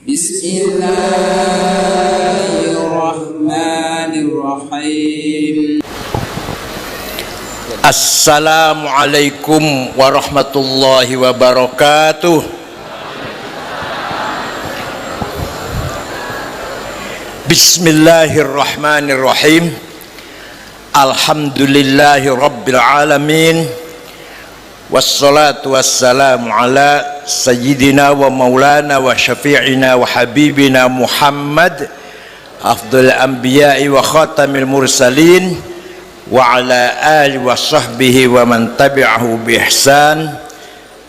Bismillahirrahmanirrahim. Assalamualaikum warahmatullahi wabarakatuh. Bismillahirrahmanirrahim. Alhamdulillahi rabbil alamin. Wassalatu wassalamu ala sayyidina wa maulana wa syafi'ina wa habibina Muhammad afdal anbiya'i wa khatamil mursalin wa ala alihi wa sahbihi wa man tabi'ahu bi ihsan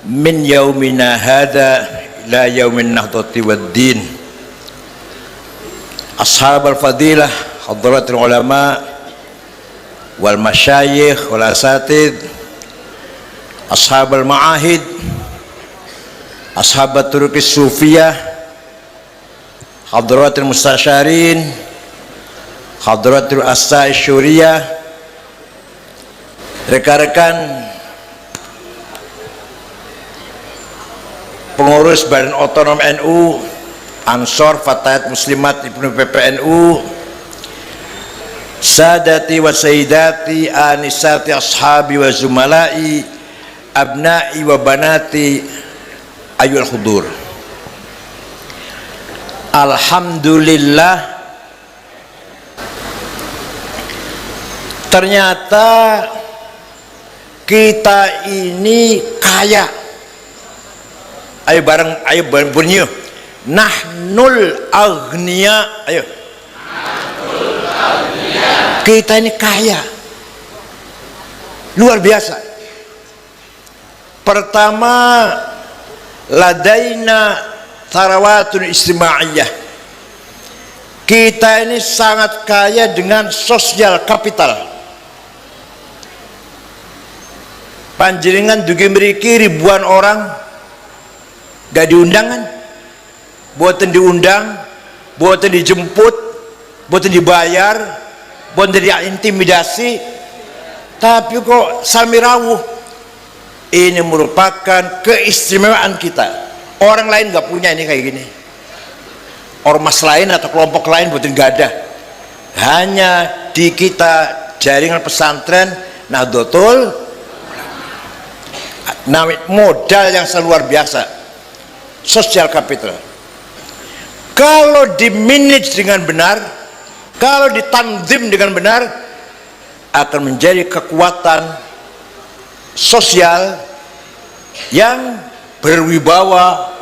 min yaumina hadha ila yaumin nahdati waddin. Ashabul fadilah, hadratul ulama wal masyayikh wal asatid, ashabul ma'ahid, ashabat turukis sufiyah, hadratul mustasyarin, hadratul asai syuriyah, rekan-rekan pengurus Badan Otonom NU, Ansor Fatayat Muslimat Ibnu PPNU, sadati wa sayyidati anisati ashabi wa zumalai abnai wa banati ayul hudur. Alhamdulillah, ternyata kita ini kaya. Ayo bareng, ayo bunyi. Nahnul aghnia, ayo. Nahnul aghnia. Kita ini kaya, luar biasa. Pertama, ladaina tarawatun istima'iyah. Kita ini sangat kaya dengan sosial kapital. Panjenengan dugi mriki ribuan orang gak diundang kan? Buatan diundang, buatan dijemput, buatan dibayar, buatan diintimidasi, tapi kok sami rawuh. Ini merupakan keistimewaan kita. Orang lain gak punya ini kayak gini. Ormas lain atau kelompok lain buatan gak ada. Hanya di kita jaringan pesantren Nahdlatul modal yang luar biasa, sosial capital. Kalau dimanage dengan benar, kalau ditanzim dengan benar, akan menjadi kekuatan sosial yang berwibawa,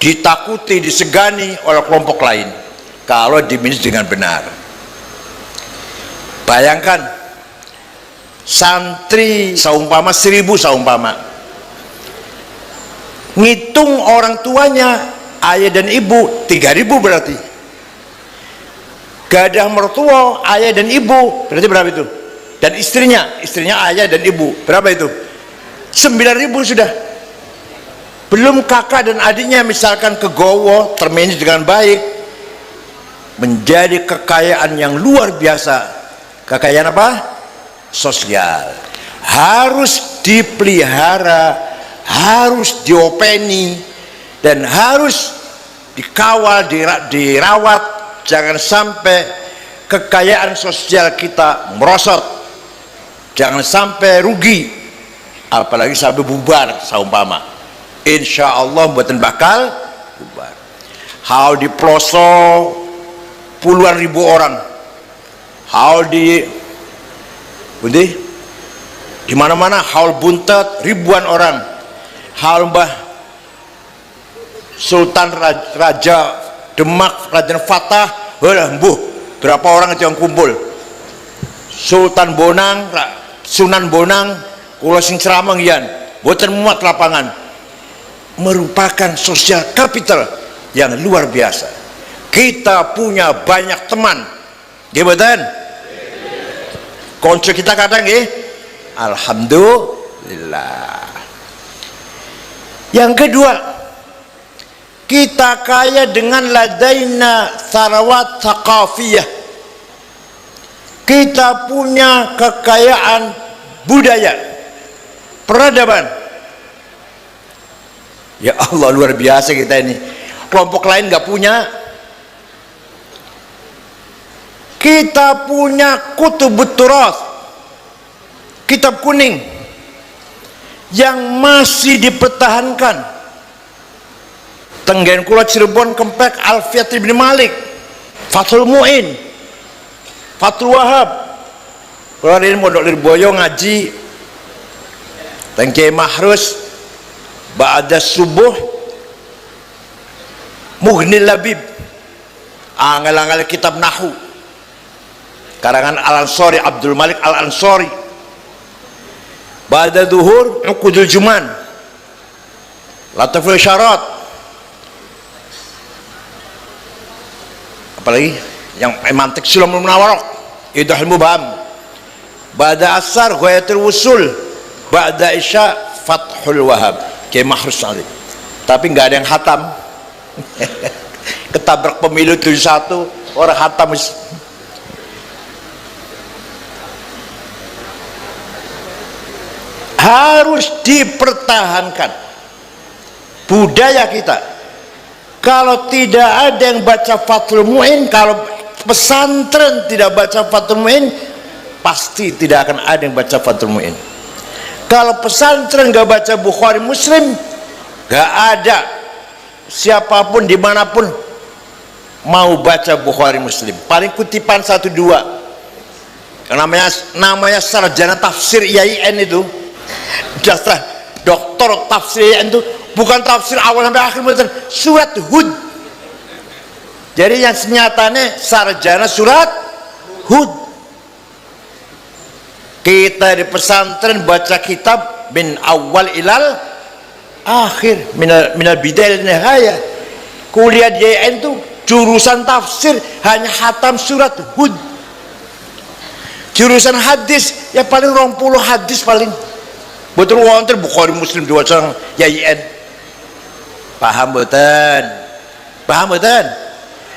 ditakuti, disegani oleh kelompok lain kalau dimanage dengan benar. Bayangkan santri saumpama 1000 saumpama, ngitung orang tuanya ayah dan ibu 3000 berarti. Gadah mertua ayah dan ibu berarti berapa itu? Dan istrinya ayah dan ibu berapa itu? 9000 sudah. Belum kakak dan adiknya misalkan kegowo termanage dengan baik, menjadi kekayaan yang luar biasa. Kekayaan apa? Sosial. Harus dipelihara, harus diopeni, dan harus dikawal, dirawat. Jangan sampai kekayaan sosial kita merosot, jangan sampai rugi, apalagi sampai bubar saumpama. Insya Allah buatan bakal bubar. Hal di pelosok puluhan ribu orang, hal di mana-mana, hal buntet ribuan orang, hal Mbah Sultan Raja Demak, Raja Fatah, mbuh berapa orang itu yang kumpul. Sultan Bonang, Sunan Bonang, kula sing ceramah yan, boten muat lapangan. Merupakan sosial capital yang luar biasa. Kita punya banyak teman, gimana? Konco kita kadang alhamdulillah. Yang kedua, kita kaya dengan ladaina sarawat thaqafiyah. Kita punya kekayaan budaya, peradaban. Ya Allah, luar biasa kita ini. kelompok lain nggak punya. Kita punya Kutubut Turath, kitab kuning yang masih dipertahankan. Tenggen kula Cirebon kempek Alfiat Ibn Malik, Fathul Mu'in, Fathul Wahab. Kula ini mondok Lirboyo ngaji tengke Mahrus ba'da subuh Mughnil Labib, angel-angel kitab Nahu karangan Al-Ansari, Abdul Malik Al-Ansari. Ba'da duhur Uqudul Juman, Lataful Syarat. Apalagi yang Mantik Sulamul Munawarok, Idahul Mubham. Ba'da asar Ghayatul Wusul, ba'da isya Fathul Wahab, Kiai Mahrus Ali. Tapi nggak ada yang hatam. Ketabrak pemilu 71 orang hatam. Harus dipertahankan budaya kita. Kalau tidak ada yang baca Fathul Mu'in, kalau pesantren tidak baca Fathul Mu'in, pasti tidak akan ada yang baca Fathul Mu'in. Kalau pesantren nggak baca Bukhari Muslim, nggak ada siapapun dimanapun mau baca Bukhari Muslim. Paling kutipan 1-2. Namanya sarjana tafsir IAIN itu, dasar doktor tafsir IAIN itu bukan tafsir awal sampai akhir, surat Hud. Jadi yang senyatanya sarjana surat Hud. Kita di pesantren baca kitab min awal ilal akhir, minal bidayah ila nihayah. Kuliah di IAIN itu jurusan tafsir hanya hatam surat Hud. Jurusan hadis ya paling 20 hadis paling. Betul wonten Bukhari Muslim diwaca IAIN. Paham betul? Paham betul?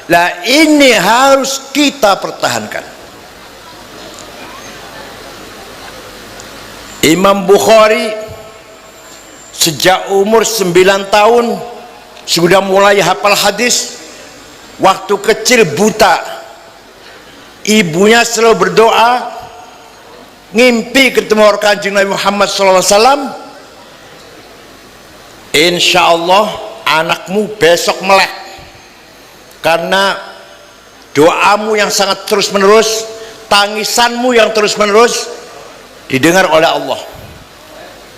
Lah ini harus kita pertahankan. Imam Bukhari sejak umur 9 tahun sudah mulai hafal hadis. Waktu kecil buta, ibunya selalu berdoa, ngimpi ketemu Kanjeng Nabi Muhammad SAW, insya Allah anakmu besok melek, karena doamu yang sangat terus menerus, tangisanmu yang terus menerus didengar oleh Allah.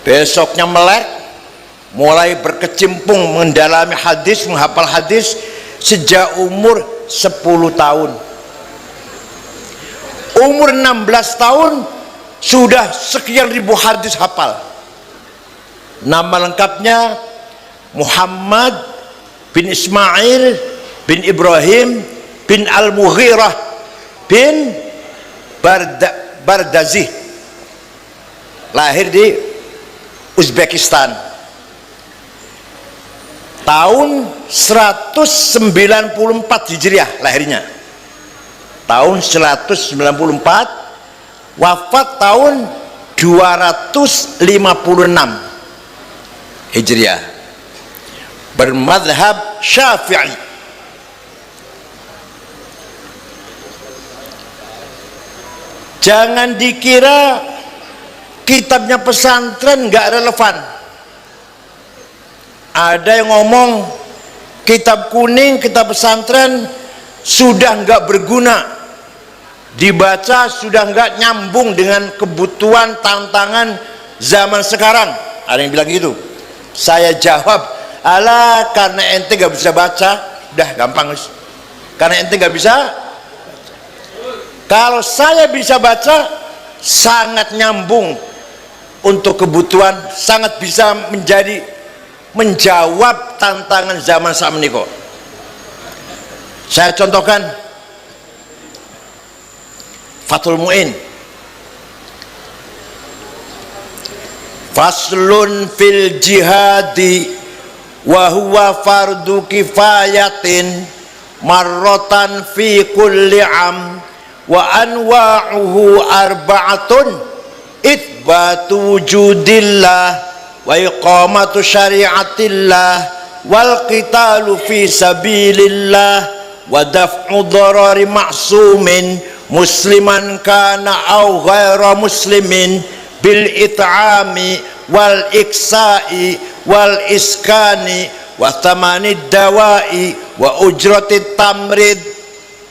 Besoknya melek, mulai berkecimpung mendalami hadis, menghafal hadis sejak umur 10 tahun. Umur 16 tahun sudah sekian ribu hadis hafal. Nama lengkapnya Muhammad bin Ismail bin Ibrahim bin Al-Mughirah bin Bardazih. Lahir di Uzbekistan tahun 194 Hijriah lahirnya, tahun 194, wafat tahun 256 Hijriah, bermadhab Syafi'i. Jangan dikira kitabnya pesantren nggak relevan. Ada yang ngomong kitab kuning, kitab pesantren sudah nggak berguna, dibaca sudah nggak nyambung dengan kebutuhan tantangan zaman sekarang. Ada yang bilang gitu. Saya jawab, alah karena ente nggak bisa baca, udah gampang. Karena ente nggak bisa. Kalau saya bisa baca, sangat nyambung untuk kebutuhan, sangat bisa menjawab tantangan zaman saat ini kok. Saya contohkan Fathul Mu'in. Faslun fil jihadi wa huwa fardu kifayatin marratan fi kulli am wa anwa'uhu arba'atun itsbatu wujudillah wa iqamatu syariatillah wal qitalu fi sabilillah wa daf'u dharari ma'sumin musliman kana au ghaira muslimin bil it'ami wal iksa'i wal iskani wa thamanid dawai wa ujratit tamrid.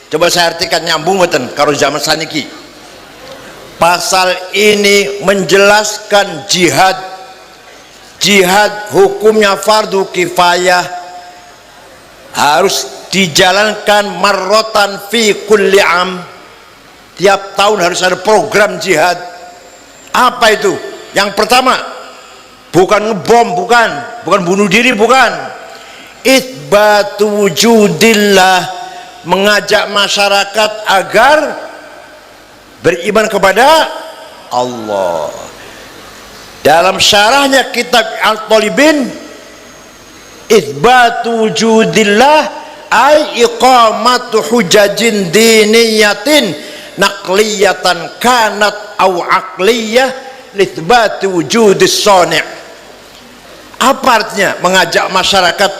Coba saya artikan nyambung mboten karo zaman saniki. Pasal ini menjelaskan jihad. Jihad hukumnya fardu kifayah, harus dijalankan marrotan fi kulli am. Tiap tahun harus ada program jihad. Apa itu? Yang pertama, bukan ngebom, bukan bunuh diri, bukan. Itsbatu wujudillah, mengajak masyarakat agar beriman kepada Allah. Dalam syarahnya kitab Al-Talibin, itsbatu wujudillah ay iqamatu hujajin diniyatin naqliyatan kanat au aqliyah litsbati wujudis shani'. Apa artinya mengajak masyarakat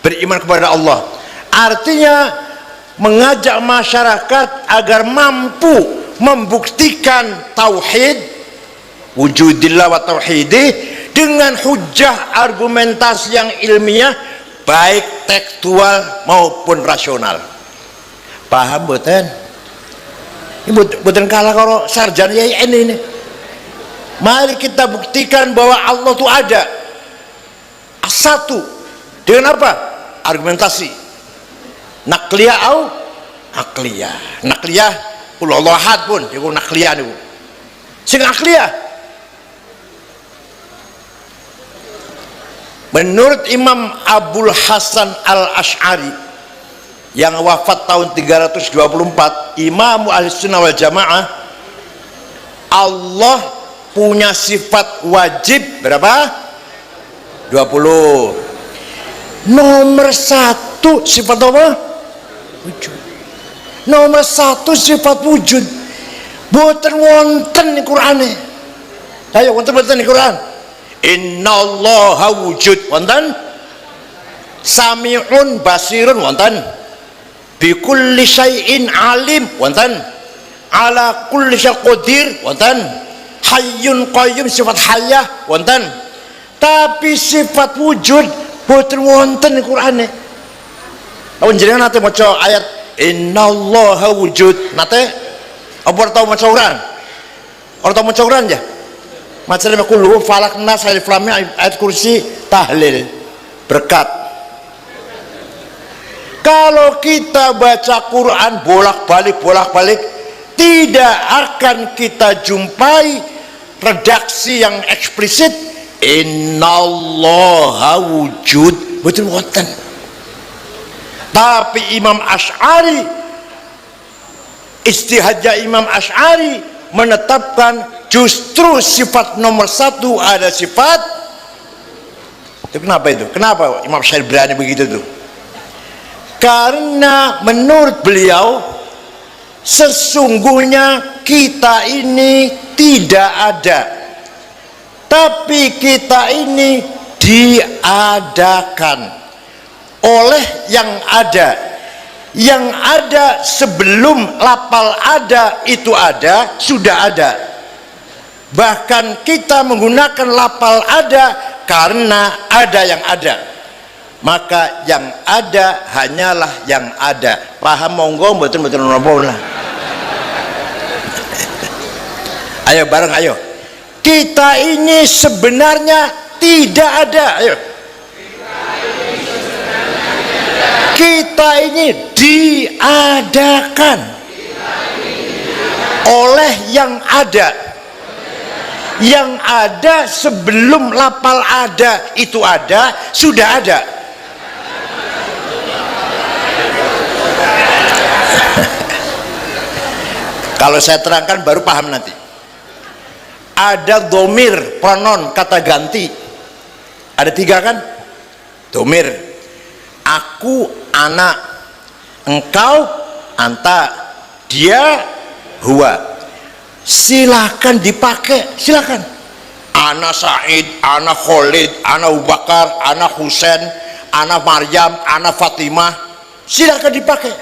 beriman kepada Allah? Artinya mengajak masyarakat agar mampu membuktikan tauhid, wujudillah wa tauhidih, dengan hujah argumentasi yang ilmiah, baik tekstual maupun rasional. Paham boten? Ini boten kalah karo sarjana YN ini. Mari kita buktikan bahwa Allah itu ada. Satu, dengan apa? Argumentasi. Nakliyah au akliyah. Nakliyah kul Allah ahad pun iku nakliyah niku. Sing akliyah, menurut Imam Abul Hasan Al-Asy'ari yang wafat tahun 324, Imam Ahlussunnah wal Jamaah, Allah punya sifat wajib berapa? 20. Nomor satu sifat apa? Wujud. Nomor satu sifat wujud. Boten wonten di Quran. Ayo wonten di Quran. Innallaha wujud wonten. Sami'un basirun wonten. Bi kulli syai'in alim wonten. Ala kulli syai'in qadir wonten. Hayyun qayyum sifat hayyah wonten. Tapi sifat wujud boten wonten di Quran. Awan jenengan nate maca ayat innallaha wujud nate apa tau maca Quran? Ora tau maca Quran ya? Macane kullu falak nas alif lam mim ayat kursi tahlil berkat. Kalau kita baca Quran bolak-balik tidak akan kita jumpai redaksi yang eksplisit innallaha wujud, betul wonten. Tapi Imam Asy'ari, istihadnya Imam Asy'ari menetapkan justru sifat nomor satu ada sifat itu. Kenapa itu? Kenapa Imam Asy'ari berani begitu tuh? Karena menurut beliau sesungguhnya kita ini tidak ada, tapi kita ini diadakan oleh yang ada. Yang ada sebelum lapal ada itu ada, sudah ada. Bahkan kita menggunakan lapal ada karena ada yang ada. Maka yang ada hanyalah yang ada. Paham monggo betul-betul lah. Ayo bareng ayo. Kita ini sebenarnya tidak ada. Ayo. Kita ini diadakan oleh yang ada. Yang ada sebelum lapal ada itu ada, sudah ada. Kalau saya terangkan baru paham nanti. Ada domir, pronon, kata ganti. Ada tiga kan? Domir. Aku, anak. Engkau, anta. Dia, huwa. Silakan dipakai, silakan. Ana Said, ana Khalid, ana Abu Bakar, ana Husain, anak Maryam, anak Fatimah, silakan dipakai.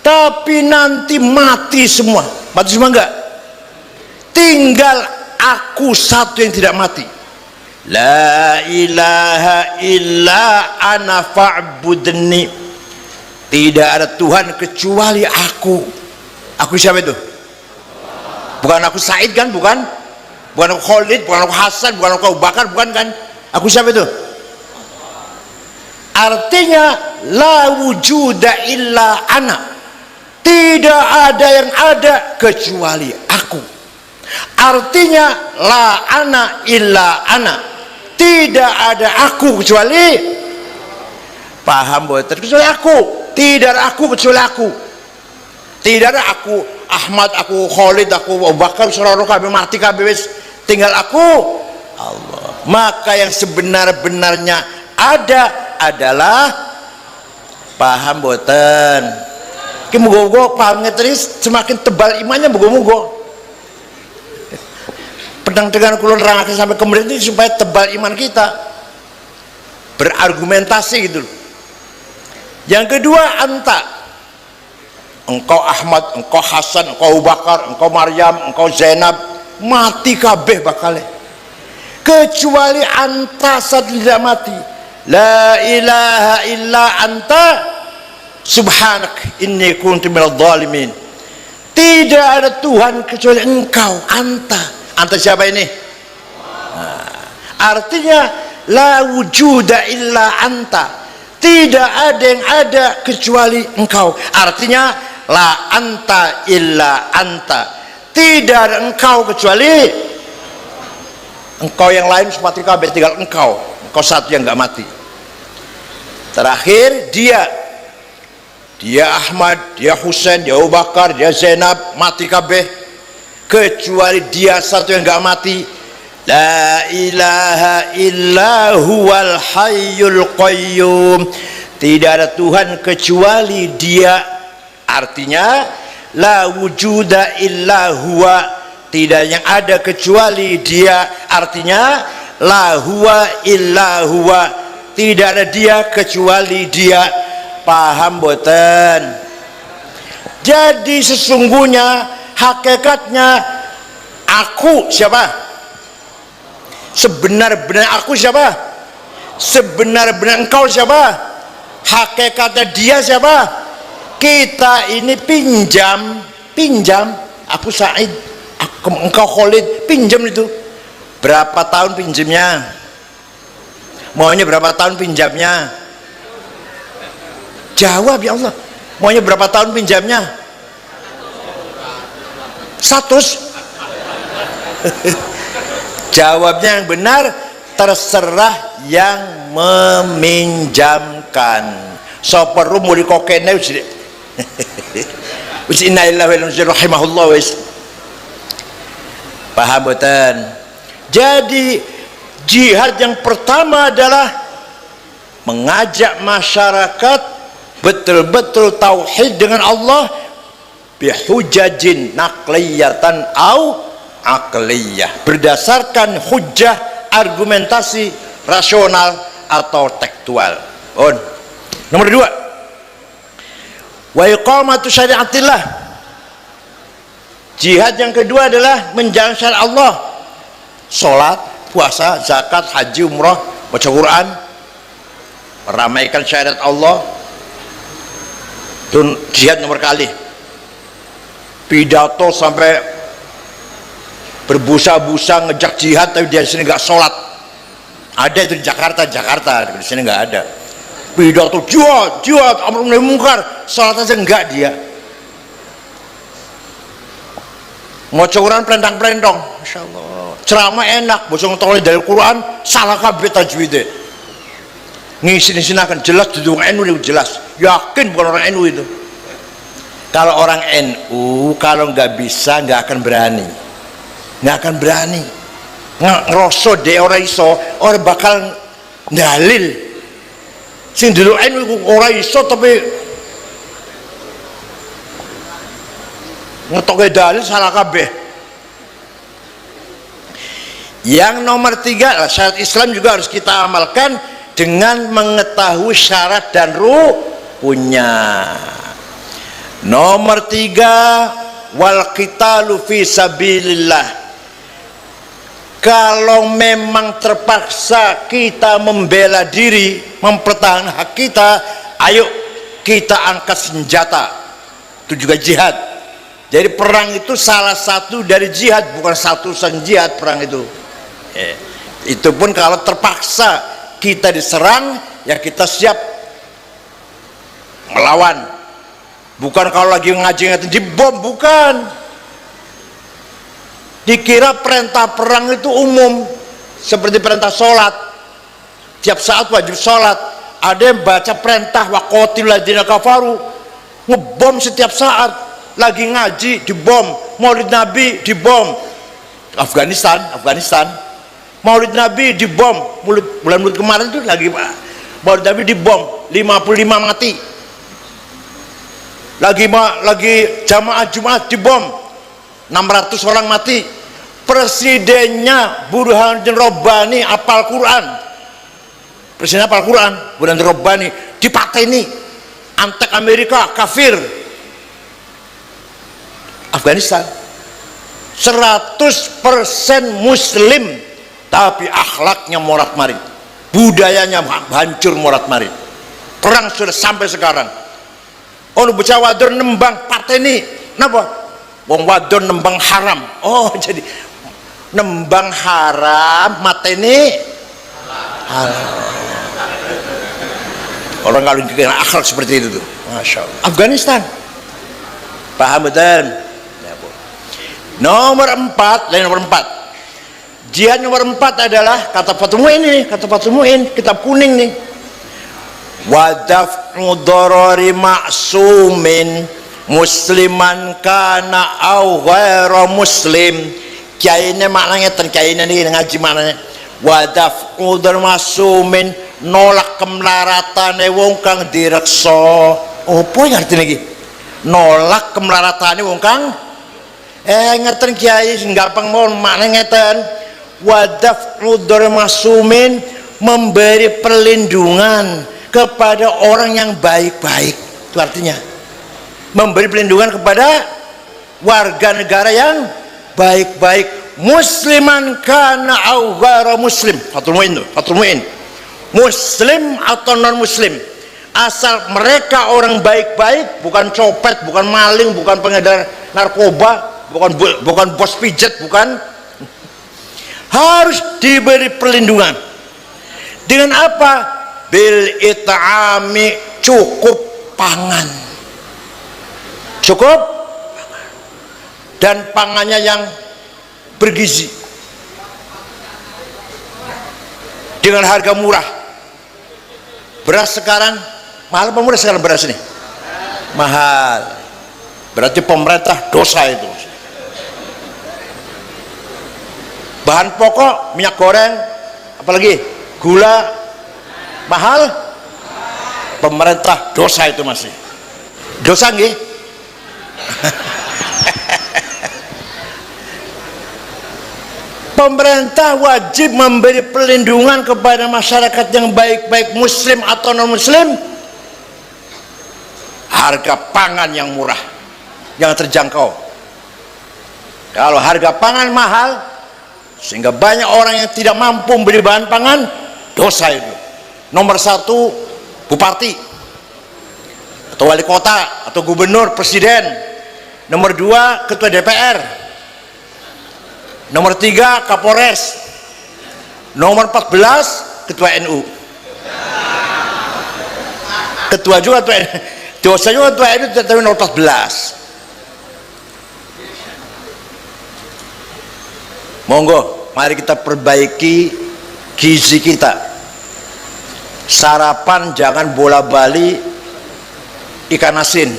Tapi nanti mati semua. Mati semua enggak? Tinggal aku satu yang tidak mati. La ilaha illa ana fa'budni. Tidak ada Tuhan kecuali aku. Aku siapa itu? Bukan aku Said kan? Bukan aku Khalid, bukan aku Hasan, bukan aku Abu Bakar, bukan kan? Aku siapa itu? Artinya la wujuda illa ana. Tidak ada yang ada kecuali aku. Artinya la ana illa ana. Tidak ada aku kecuali, paham boten? Kecuali aku. Tidak ada aku kecuali aku. Tidak ada aku Ahmad, aku Khalid, aku Abu Bakar, seluruh kami mati kabeh wis tinggal aku Allah. Maka yang sebenar-benarnya ada adalah, paham boten? Ki muga-muga paham ngetris semakin tebal imannya, muga-muga. Pedang dengan kulon rangakan sampai kemudian ini supaya tebal iman kita, berargumentasi gitu. Yang kedua, anta, engkau Ahmad, engkau Hasan, engkau Abu Bakar, engkau Maryam, engkau Zainab, mati kabeh bakal, kecuali anta saat tidak mati. La ilaha illa anta subhanak inni kuntu minadh dhalimin. Tidak ada Tuhan kecuali engkau, anta. Anta siapa ini? Nah, artinya la wujuda illa anta. Tidak ada yang ada kecuali engkau. Artinya la anta illa anta. Tidak ada engkau kecuali engkau, yang lain mati kabeh, tinggal engkau. Engkau satu yang enggak mati. Terakhir dia Ahmad, dia Husain, dia Abu Bakar, dia Zainab, mati kabeh kecuali dia satu yang enggak mati. La ilaha illa huwal hayyul qayyum. Tidak ada Tuhan kecuali dia. Artinya la wujuda illa huwa. Tidak yang ada kecuali dia. Artinya la huwa illa huwa. Tidak ada dia kecuali dia. Paham boten? Jadi sesungguhnya hakikatnya aku siapa? Sebenar-benar aku siapa? Sebenar-benar engkau siapa? Hakikatnya dia siapa? Kita ini pinjam. Aku Said, engkau Khalid, pinjam itu. Berapa tahun pinjamnya? Maunya berapa tahun pinjamnya? Jawab ya Allah. Maunya berapa tahun pinjamnya? 100. Jawabnya yang benar, terserah yang meminjamkan. So perlu muli kokene wis innalillahi wa inna ilaihi rahimahullah wis. Paham boten? Jadi jihad yang pertama adalah mengajak masyarakat betul-betul tauhid dengan Allah bihujajin naqliyatan au aqliyah, berdasarkan hujah, argumentasi rasional atau tekstual. Nomor 2, wa iqamatu syariatillah. Jihad yang kedua adalah menjalankan syariat Allah. Salat, puasa, zakat, haji, umrah, baca Quran, meramaikan syariat Allah. Itu jihad nomor kali. Pidato sampai berbusa-busa ngejak jihad, tapi dia di sini nggak sholat. Ada itu di Jakarta, di sini nggak ada. Pidato jihad, amar ma'ruf nahi munkar, sholat aja enggak dia. Mau Quran pelentang-pelentong, Masya Allah. Ceramah enak, bosong tolong dari Quran, salah kabeh tajwidnya. Ngisi akan jelas, duduk NU jelas. Yakin bukan orang NU itu. Kalau orang NU, kalau nggak bisa, nggak akan berani. Ngerosot deh orang iso, orang bakal dalil. Sing dulu NU orang iso tapi ngetoknya dalil salah kabeh. Yang nomor 3, syarat Islam juga harus kita amalkan dengan mengetahui syarat dan rukunnya. Nomor 3, wal qitalu fi sabilillah. Kalau memang terpaksa kita membela diri, mempertahankan hak kita, ayo kita angkat senjata. Itu juga jihad. Jadi perang itu salah satu dari jihad, bukan satu-satunya jihad perang itu. Itu pun kalau terpaksa kita diserang, ya kita siap melawan. Bukan kalau lagi ngaji dibom, bukan. Dikira perintah perang itu umum, seperti perintah sholat. Tiap saat wajib sholat. Ada yang baca perintah waqatilul ladzina kafaru, ngebom setiap saat. Lagi ngaji dibom, Maulid Nabi dibom. Afghanistan Maulid Nabi dibom. Bulan kemarin itu lagi Maulid Nabi dibom, 55 mati. Lagi jamaah Jumat dibom, 600 orang mati. Presidennya Burhanuddin Rabbani apal Quran. Presiden apal Quran, Burhanuddin Rabbani dipateni. Antek Amerika, kafir. Afghanistan 100% muslim, tapi akhlaknya morat-marit, budayanya hancur morat-marit. Perang sudah sampai sekarang. Ono bocah wadon nembang pateni. Napa? Wong wadon nembang haram. Oh, jadi nembang haram mateni halal. Orang kalau dikira akhlak seperti itu tuh, masya Allah. Afghanistan, paham betul? Nomor 4, jihad nomor 4 adalah kata Fatul Mu'in, kitab kuning nih. Wadaf'u darari ma'sumin musliman kana au ghairu muslim. Kiainya maknanya kiainya nih ngaji maknanya. Wadaf'u darari ma'sumin, nolak kemlaratane wong kang direksa. Opo artine iki? Nolak kemlaratane wong kang ngeten kiai sing gampang mohon maknanya ngeten. Wadaf'u darari ma'sumin, memberi perlindungan kepada orang yang baik-baik. Itu artinya memberi perlindungan kepada warga negara yang baik-baik, musliman kana au ghairu muslim. Fatul Mu'in, muslim atau non muslim, asal mereka orang baik-baik, bukan copet, bukan maling, bukan pengedar narkoba, bukan bos pijet, bukan. Harus diberi perlindungan. Dengan apa? Bil it'ami, cukup pangan, dan pangannya yang bergizi dengan harga murah. Beras sekarang mahal apa murah sekarang beras ini? Mahal. Berarti pemerintah dosa itu. Bahan pokok, minyak goreng, apalagi gula mahal, pemerintah dosa itu masih dosa nggih. Pemerintah wajib memberi perlindungan kepada masyarakat yang baik-baik, muslim atau non muslim, harga pangan yang murah, yang terjangkau. Kalau harga pangan mahal sehingga banyak orang yang tidak mampu membeli bahan pangan, dosa itu. Nomor 1 bupati atau wali kota atau gubernur, presiden. Nomor 2 ketua DPR. Nomor 3 Kapolres. Nomor 14 ketua NU. Ketua juga ketua NU. Dosa juga ketua NU, tapi nomor 14. Monggo, mari kita perbaiki gizi kita. Sarapan jangan bola-bali ikan asin.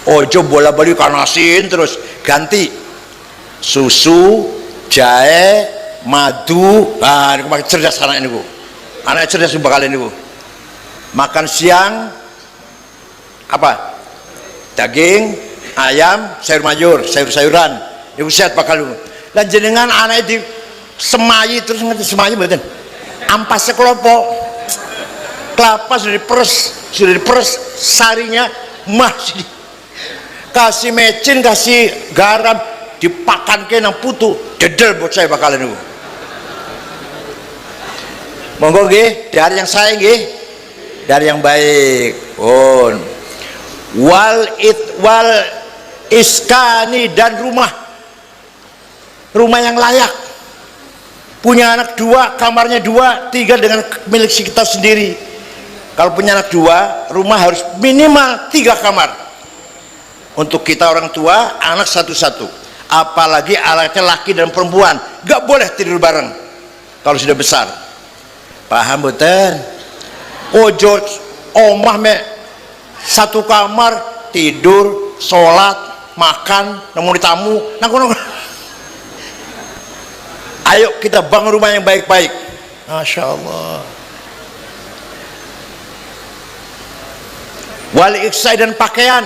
Ojo bola-bali ikan asin terus, ganti susu, jahe, madu. Nah, ini makin cerdas anak ini, Bu. Anak cerdas bakal ini, Bu. Makan siang apa? Daging, ayam, sayur mayur, sayur-sayuran. Ibu sehat bakal, Bu. Dan jenengan anak di semayi terus ngerti semayi betul. Ampasnya kelompok. kelapa sudah diperes sarinya masih kasih mecin, kasih garam, dipakan ke nang putu dedel buat saya bakalan itu. Monggo nggih, dari yang saya nggih, dari yang baik. Wal iskani, dan rumah yang layak. Punya anak 2, kamarnya 2, tinggal dengan milik kita sendiri. Kalau punya anak 2, rumah harus minimal 3 kamar untuk kita orang tua, anak satu-satu. Apalagi anaknya laki dan perempuan, gak boleh tidur bareng kalau sudah besar. Paham betul? Ojo omah me satu kamar, tidur, sholat, makan, nemu tamu, nangkon. Ayo kita bangun rumah yang baik-baik. Masya Allah. Wal iksai, dan pakaian.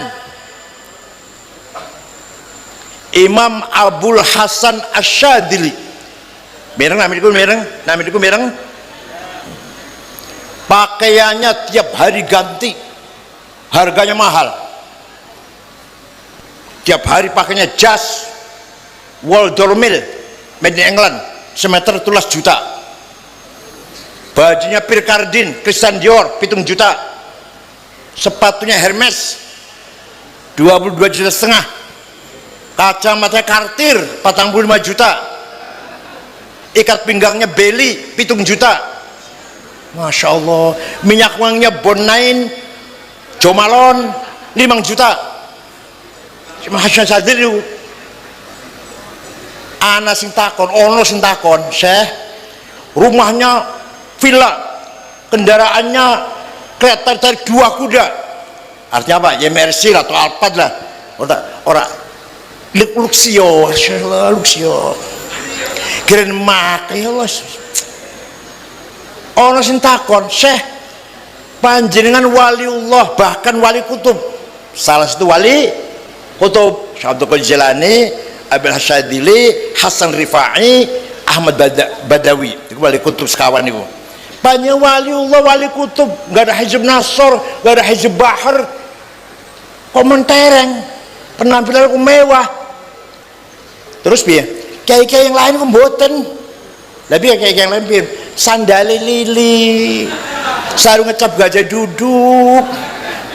Imam Abul Hasan Asyadili, mereng namiku mereng. Pakaiannya tiap hari ganti, harganya mahal. Tiap hari pakainya jas Waldormil made in England, semeter 12 juta. Bajunya Pierre Cardin, Christian Dior 7 juta. Sepatunya Hermes 22,5 juta. Kacamata Cartier 45 juta. Ikat pinggangnya Belly 7 juta. Masya Allah. Minyak wanginya Bonain Jo Malone 5 juta. Cuma Hasan Sadri itu ana sing takon, ono sing takon, Syekh, rumahnya villa, kendaraannya kereta dari 2 kuda. Artinya apa? Ya Mercy atau Alphard lah. Orang Luxio, Masyaallah, Luxio. Keren mak, ya Allah. Ono sing takon, Syekh, panjenengan waliullah, bahkan wali kutub. Salah satu wali kutub, Syekh Abdul Qadir Jilani, Abil Hasyadili, Hasan Rifai, Ahmad Badawi. Itu wali kutub sekawan itu. Banyak waliullah, wali kutub, gak ada hizib nasor, gak ada hizib bahar, komentereng, penampilan mewah. Terus biar kiai-kiai yang lain kumboten, tapi kiai yang lain biar sandali lili, sarung ngecap gajah duduk,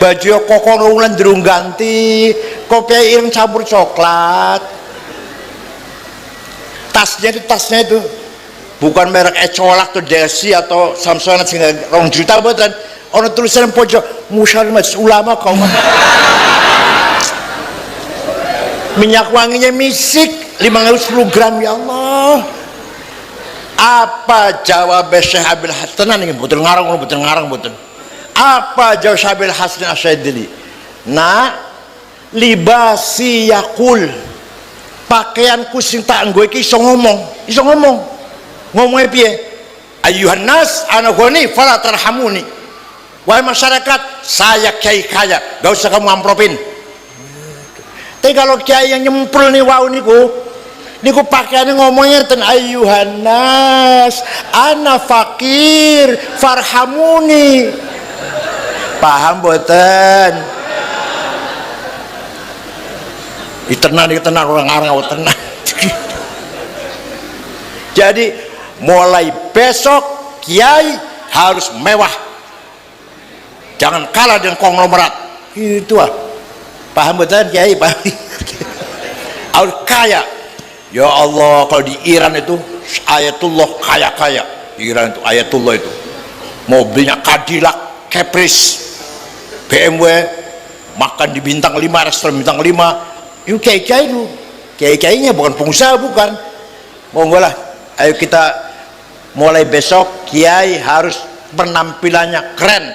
baju kokon ulan derung ganti, kopi ireng campur coklat. Tasnya itu bukan merek Ecolak atau Desi atau Samsung sehingga 2 juta buatan. Ono tulisan pojok Musyawarah Majelis Ulama kaum. Minyak wanginya misik 510 gram, ya Allah. Apa jawab Syekh Abil Hasan ini? Betul ngarang. Apa jawab Syekh Abil Hasan Asyadili? Nah, libasi yakul, pakaianku sing tak nggo iki iso ngomong. Ngomongnya piye? Ayuhan nas ana ghani fala tarhamuni. Wahai masyarakat, saya kiai kaya, gak usah kamu ampropin. Tapi kalau kiai yang nyemprul nih wau niku pakaiannya ngomongnya ten ayuhan nas ana fakir farhamuni. Paham boten? Ditenan orang arang tenan. Jadi mulai besok kiai harus mewah, jangan kalah dengan konglomerat itu paham betul kiai? Paham? Harus kaya. Ya Allah, kalau di Iran itu Ayatullah kaya Iran itu Ayatullah itu mobilnya Cadillac, Caprice, BMW, makan di bintang 5, restoran bintang 5. Itu kiai-kiai itu, kiai-kiainya bukan pengusaha, bukan. Monggo lah, ayo kita mulai besok kiai harus penampilannya keren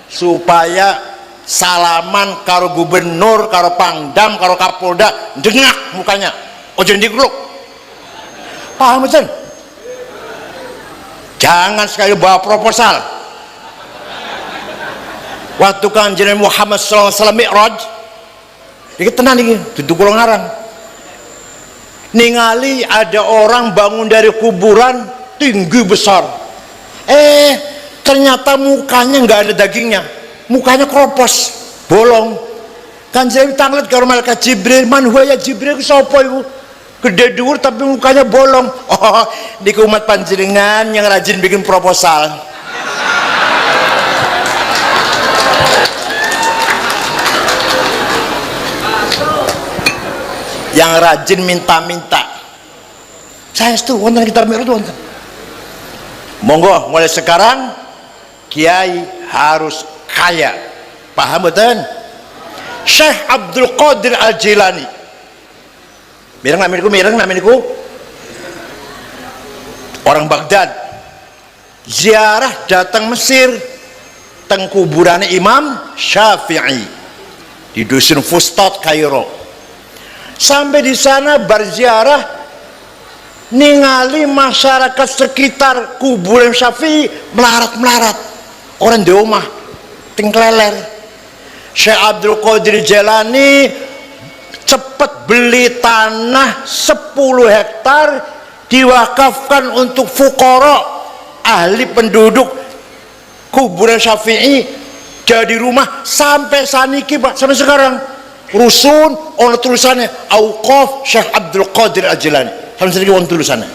supaya salaman karo gubernur, karo pangdam, karo kapolda dengak mukanya, ojo digluk. Paham betul? Jangan sekali bawa proposal. Waktu Kanjeng Muhammad SAW Mi'raj, ini tenang ini, duduk ulang ngarang. Ningali ada orang bangun dari kuburan tinggi besar. ternyata mukanya nggak ada dagingnya, mukanya kropos, bolong. Kanjeng tanglet karo malaikat Jibril, man huwa ya Jibril ku sapa iku? Gede dhuwur tapi mukanya bolong. Oh, niku umat panjenengan yang rajin bikin proposal. Yang rajin minta-minta. Saya itu wonten gitar merah itu wonten. Monggo mulai sekarang kiai harus kaya. Paham betul? Syekh Abdul Qadir Al-Jilani. Mireng namaniku orang Baghdad. Ziarah datang Mesir teng kuburan Imam Syafi'i di dusun Fustat Kairo. Sampai di sana berziarah, ningali masyarakat sekitar kuburan Syafi'i melarat-melarat, orang di rumah tingkleler. Syekh Abdul Qadir Jilani cepat beli tanah 10 hektar diwakafkan untuk fukara ahli penduduk kuburan Syafi'i, jadi rumah sampai saniki Pak, sampai sekarang rusun ono tulisannya Auqaf Syekh Abdul Qadir Al-Jilani, sampai sekarang ono tulisannya.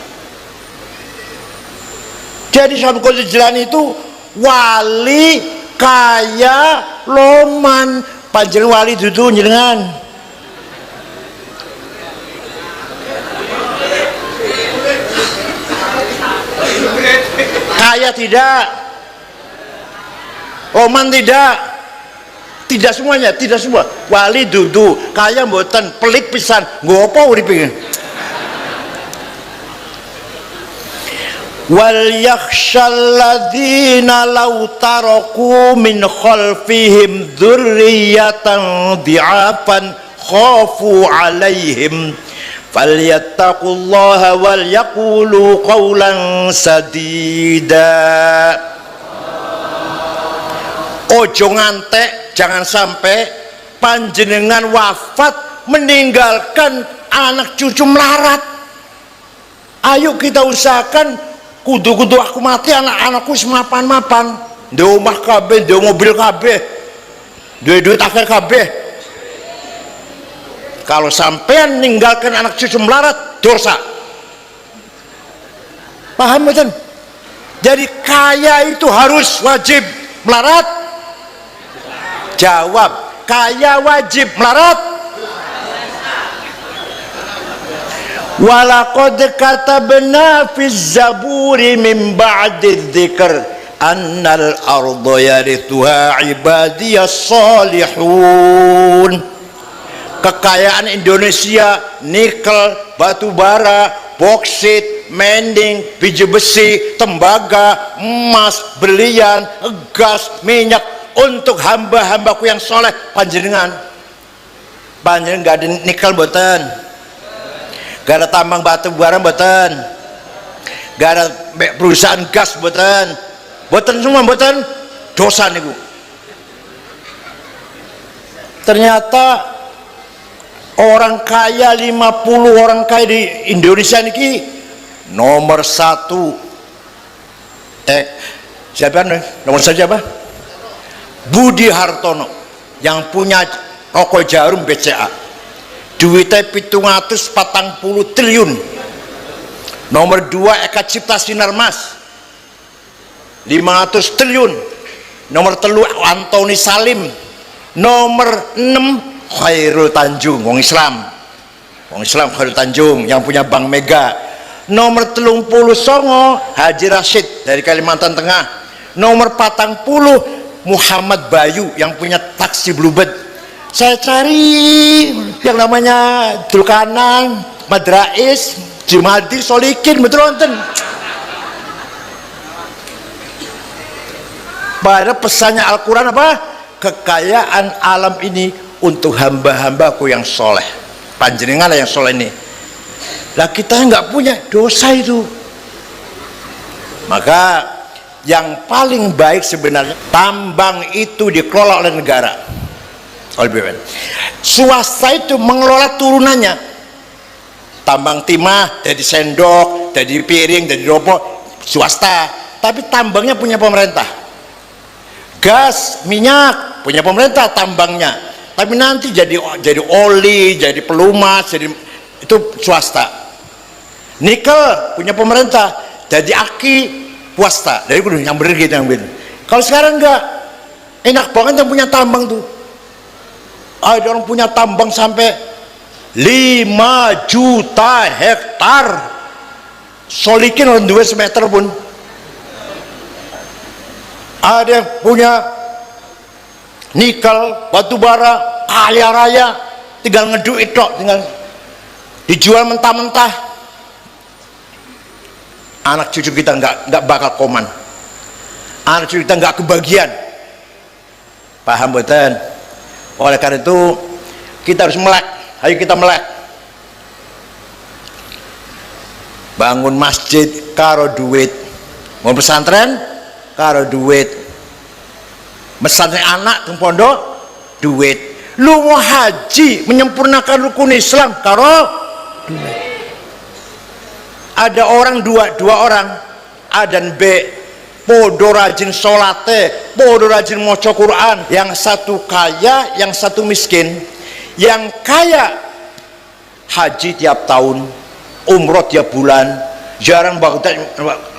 Jadi Syekh Abdul Qadir Al-Jilani itu wali kaya loman. Panjenengan wali dudu jenengan. Kaya tidak, Oman tidak semuanya, tidak semua. Wali dudu, kaya mboten, pelit pisan, ngopo uripe. Wal yakhshal ladzina law taraku min khalfihim dzurriyyatan dhi'afan khafu 'alaihim falyattaqullaha wal yaqulu qawlan sadida. Ojo ngantek, jangan sampai panjenengan wafat meninggalkan anak cucu melarat. Ayo kita usahakan kudu-kudu aku mati anak-anakku semapan-mapan, di rumah kabeh, di mobil kabeh, duit akhir kabeh. Kalau sampean meninggalkan anak cucu melarat, dosa. Paham betul? Jadi kaya itu harus wajib, melarat jawab, kaya wajib, melarat. Walaqad katabna fiz zaburi min ba'di dzikr annal arda yarithuha ibadiyas salihun. Kekayaan Indonesia nikel, batu bara, boksit, mending, biji besi, tembaga, emas, berlian, gas, minyak untuk hamba-hambaku yang soleh. Panjenengan gak ada nikel mboten, gak ada tambang batu bara mboten, gak ada perusahaan gas mboten, semua mboten, dosa niku. Ternyata orang kaya 50 orang kaya di Indonesia niki nomor 1 siapa nomor saja apa? Budi Hartono yang punya toko jarum BCA, duitnya 740 triliun. Nomor 2 Eka Cipta Sinarmas 500 triliun. Nomor 3 Antoni Salim. Nomor 6 Khairul Tanjung, wong Islam Khairul Tanjung yang punya Bank Mega. Nomor 39 Haji Rashid dari Kalimantan Tengah. Nomor 40 Muhammad Bayu yang punya taksi Bluebird. Saya cari yang namanya Dulkanan, Madrais, Jumadi, Solikin, betul nonton. Pada pesannya Al-Quran apa? Kekayaan alam ini untuk hamba-hambaku yang soleh. Panjenengan yang soleh ini. Lah kita nggak punya, dosa itu. Maka yang paling baik sebenarnya tambang itu dikelola oleh negara, oleh BUMN. Swasta itu mengelola turunannya. Tambang timah, dari sendok, dari piring, dari ropo, swasta. tapi tambangnya punya pemerintah. Gas, minyak punya pemerintah tambangnya, tapi nanti jadi oli, jadi pelumas, jadi itu swasta. Nikel punya pemerintah, jadi aki swasta. Dari kudu yang bener gitu yang bener. Kalau sekarang enggak, enak banget yang punya tambang tuh. Ada orang punya tambang sampai 5 juta hektar. Solikin orang 2 meter pun. Ada yang punya nikel, batu bara, kaya raya, tinggal ngeduit tok, tinggal dijual mentah-mentah. Anak cucu kita nggak bakal koman, anak cucu kita nggak kebagian. Paham betul? Oleh karena itu kita harus melek. Ayo kita melek. Bangun masjid karo duit, mau pesantren karo duit, pesantren anak ke pondok duit, lu mau haji menyempurnakan rukun Islam karo duit. Ada orang dua orang A dan B, podo rajin sholate, podo rajin maca Quran, yang satu kaya, yang satu miskin. Yang kaya haji tiap tahun, umroh tiap bulan, jarang Baghdad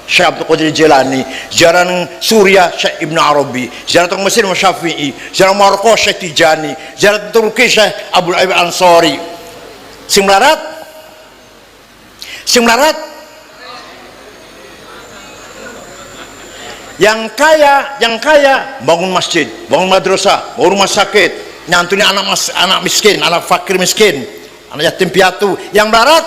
Syekh Abdul Qadir Jilani, jarang Suriah Syekh Ibn Arabi, jarang Mesir Syafi'i, jarang Maroko Syekh Tijani, jarang Turki Syekh Abdul Ayyub Ansari. Sing melarat yang kaya bangun masjid, bangun madrasah, bangun rumah sakit, nyantuni anak miskin, anak fakir miskin, anak yatim piatu. Yang melarat,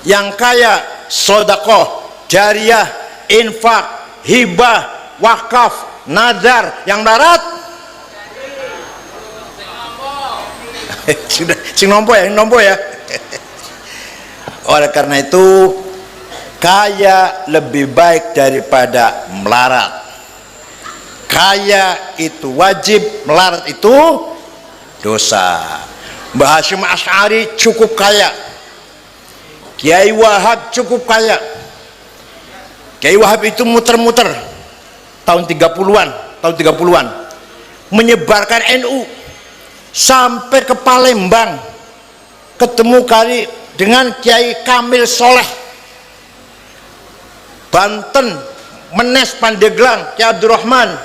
yang kaya sedekah jariyah, infak, hibah, wakaf, nazar. Yang melarat sudah sing nompo ya. Oleh karena itu kaya lebih baik daripada melarat. Kaya itu wajib, melarat itu dosa. Mbah Hasyim Asy'ari cukup kaya, Kiai Wahab cukup kaya. Kiai Wahab itu muter-muter tahun 30-an menyebarkan NU sampai ke Palembang, ketemu kali dengan Kiai Kamil Soleh, Banten, Menes Pandeglang Kiai Abdurrahman,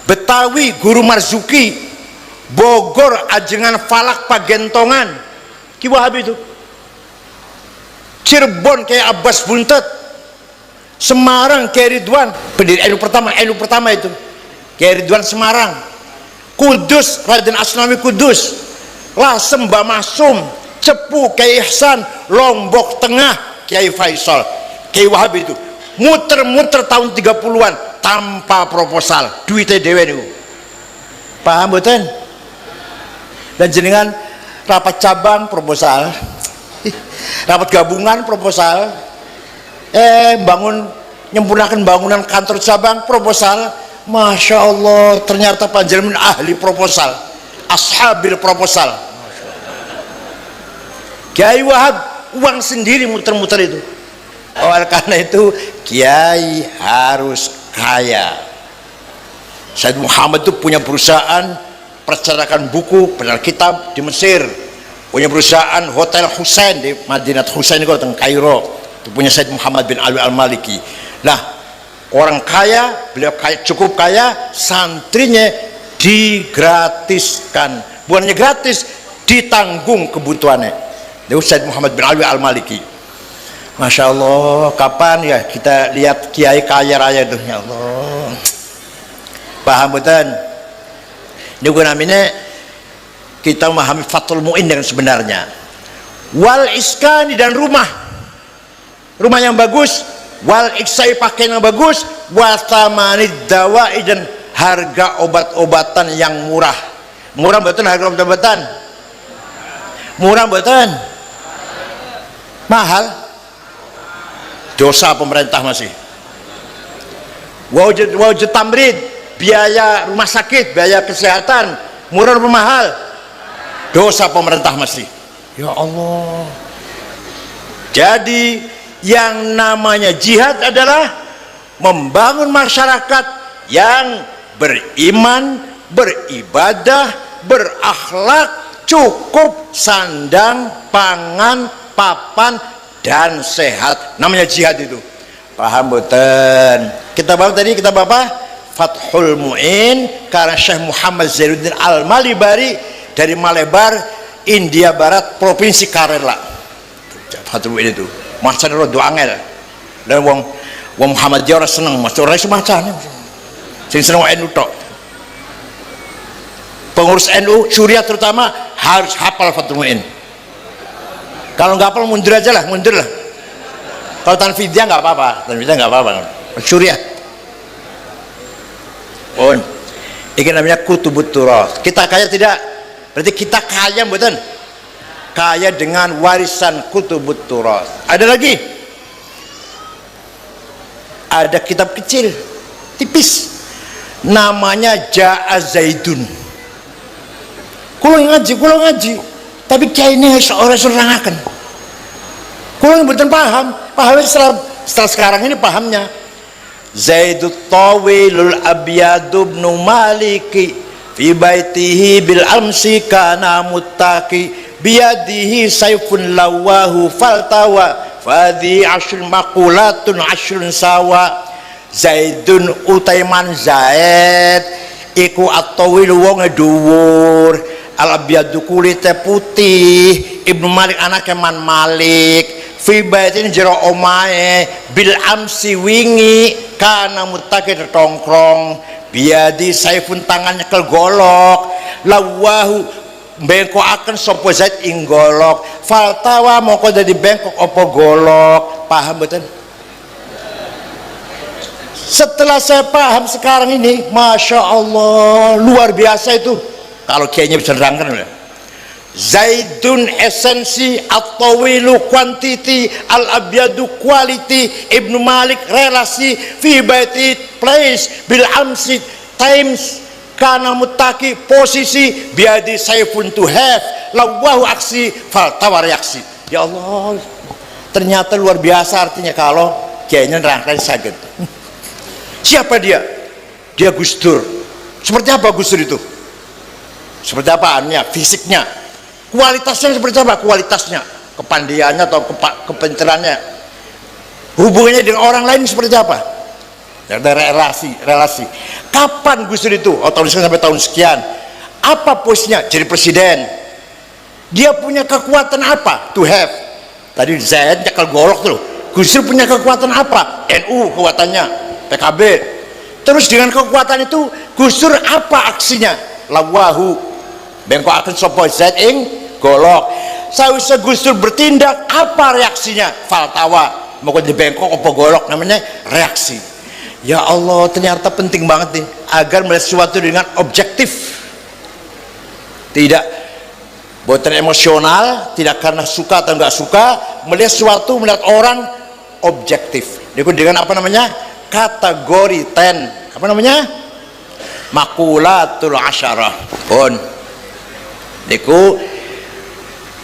Betawi Guru Marzuki, Bogor Ajengan Falak Pagentongan Ki Wahab itu, Cirebon kayak Abbas Buntet, Semarang kayak Ridwan, pendiri NU pertama itu kayak Ridwan Semarang, Kudus Raden Asnawi Kudus, Lasem Mbah Masum, Cepu Kiai Ihsan, Lombok Tengah Kiai Faisal. Kiai Wahab itu muter-muter tahun 30-an tanpa proposal, duitnya dewe niku. Paham betul? Dan jenengan rapat cabang proposal, rapat gabungan proposal, nyempurnakan bangunan kantor cabang proposal. Masya Allah, ternyata panjenengan ahli proposal, ashabil proposal. Kiai Wahab uang sendiri muter-muter itu. Oleh karena itu kiai harus kaya. Said Muhammad itu punya perusahaan percetakan buku, benar kitab di Mesir, punya perusahaan Hotel Husain di Madinat Husain itu di Kairo, itu punya Said Muhammad bin Alwi Al-Maliki. Nah, orang kaya, beliau kaya, cukup kaya, santrinya digratiskan, bukannya gratis, ditanggung kebutuhannya. Itu Said Muhammad bin Alwi Al-Maliki. Masya Allah, kapan ya kita lihat kiai kaya raya itu, ya Allah. Paham betul? Ini namanya kita memahami Fathul Mu'in dengan sebenarnya. Wal iskani, dan rumah yang bagus, wal iksai pakaian yang bagus, wasamanid dawai, dan harga obat-obatan yang murah. Murah betul harga obat-obatan? Murah betul? Mahal? Dosa pemerintah masih. Wajib tamrid, biaya rumah sakit, biaya kesehatan, murah atau mahal? Dosa pemerintah masih. Ya Allah. Jadi Yang namanya jihad adalah membangun masyarakat yang beriman, beribadah, berakhlak, cukup sandang, pangan, papan, dan sehat. Namanya jihad itu. Paham betul? Kita baru tadi kita apa? Fathul Mu'in karena Syekh Muhammad Zainuddin Al-Malibari dari Malebar, India Barat, Provinsi Kerala. Fathul Mu'in itu macam doa angel. Dan wong Muhammadiyah orang seneng, mas orang semacam sing seneng NU tok. Pengurus NU Suriah terutama harus hafal Fathul Mu'in. Kalau nggak hafal mundur aja lah, mundur lah. Kalau Tanfidia nggak apa-apa, Tanfidia nggak apa-apa. Suriah. Oh, ini namanya kutubut turas. Kita kaya tidak? Berarti kita kaya betul. Kaya dengan warisan kutubut turas. Ada lagi? Ada kitab kecil, tipis. Namanya Ja'az Zaidun. Kulo ngaji. Tapi kiai ini seorang akan. Kulo betul paham setelah sekarang ini pahamnya. Zaidut Tawilul Abyadu ibnu Maliki fi baitihi bil amsi kana muttaqi biyadihi sayfun lawahu faltawa fadhi ashrun maqulatun ashrun sawa. Zaidun utaiman Zaid iku at-tawil wong dhuwur, al-abyadu kulite putih, Ibnu Malik anake Man Malik, fi baitin jero omae bil amsi wingi kana muttaqi tongkrong, biadi saifun tangannya kel golok, lawahu bengkok akan sopo Zaid ing golok, faltawa moko dadi bengkok opo golok. Paham betul? Setelah saya paham sekarang ini, masya Allah, luar biasa itu. Kalau kiainya bisa nerangkan, Zaidun esensi, at-tawilu quantity, al-abyadu quality, Ibnu Malik relasi, fi baiti place, bil amsi times, kana mutaki posisi, biadi saifun to have, lawahu aksi, faltawa reaksi. Ya Allah, ternyata luar biasa artinya kalau kiainya nerangkan sakit. Siapa dia? Dia Gus Dur. Seperti apa Gus Dur itu? Seperti apa annya, fisiknya, kualitasnya seperti apa? Kualitasnya, kepandaiannya atau kepintarannya, hubungannya dengan orang lain seperti apa? Ada relasi. Kapan Gus Dur itu? Oh, tahun sekian sampai tahun sekian. Apa posisinya? Jadi presiden. Dia punya kekuatan apa? To have. Tadi Zaid cakal golok tuh. Gus Dur punya kekuatan apa? NU kekuatannya, PKB. Terus dengan kekuatan itu Gus Dur apa aksinya? Lawahu bengkok akan sopo Zaid ing golok. Sausah Gus Dur bertindak, apa reaksinya? Faltawa mau di bengkok opo golok, namanya reaksi. Ya Allah, ternyata penting banget nih agar melihat sesuatu dengan objektif, tidak buatan emosional, tidak karena suka atau enggak suka. Melihat sesuatu, melihat orang objektif. Dengan apa namanya? Kategori 10. Apa namanya? Makulatul asyarah. Pun niku